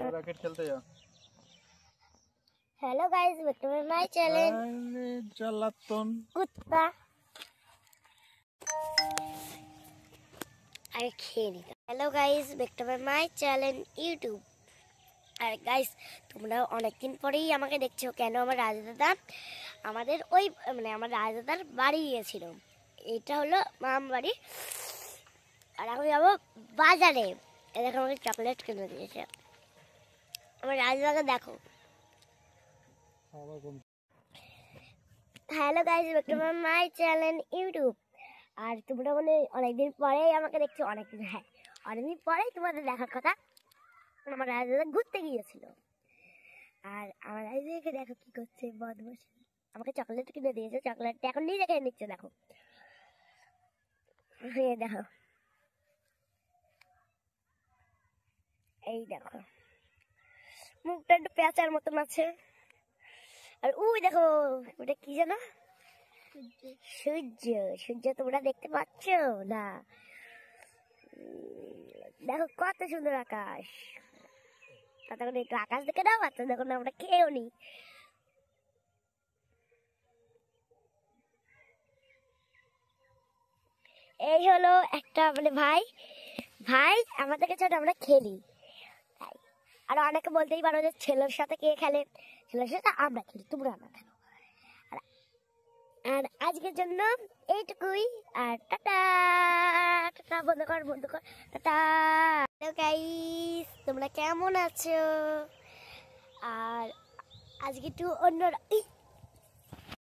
Racket खेलते जा। Hello guys, welcome to my channel. अरे चलातन कुत्ता अरे खेली। Hello guys, welcome to my channel YouTube. আর গাইস, তোমরা অনেকদিন পরেই আমাকে দেখছো কেন? আমার রাজদাদা আমাদের ওই আমার রাজদাদার বাড়ি গিয়েছিল। এটা হলো মাম বাড়ি। আর এখন যাবো বাজারে। এ দেখো, আমাকে চকলেট কিনে দিয়েছে আমার রাজদাদাকে, দেখো। Hello guys, welcome to my channel YouTube. আর তোমরা অনেকদিন পরেই আমাকে দেখছো। অনেকদিন পরেই তোমাদের দেখার কথা। আমার রাজদাদা ঘুরতে গিয়েছিল। আর আমার রাজদাদাকে দেখো কি করছে, বদমাশ। আমাকে চকলেট কিনে দিয়েছে, চকলেটটা এখন নিজে খেয়ে নিচ্ছে। দেখো, দেখো, এই দেখো, মুখটা একটু পেঁচার মতন আছে। আর ওই দেখো, ওটা কি জানো? সূর্য। সূর্য তোমরা দেখতে পাচ্ছ না? দেখো কত সুন্দর আকাশ। তখন একটু আকাশ দেখে দাও, বাচ্চা দেখো না, আমরা খেয়েও নি। এই হলো একটা ভাই ভাই আমাদেরকে ছোট, আমরা খেলি। আর অনেকে বলতেই পারো যে ছেলের সাথে কে খেলে? ছেলের সাথে আমরা খেলি, তোমরা না কেন? আর আজকের জন্য এইটুকুই। আর টাটা টাটা, বন্ধ কর টাটা। হ্যালো গাইস, তোমরা কেমন আছো? আর আজকে একটু অন্য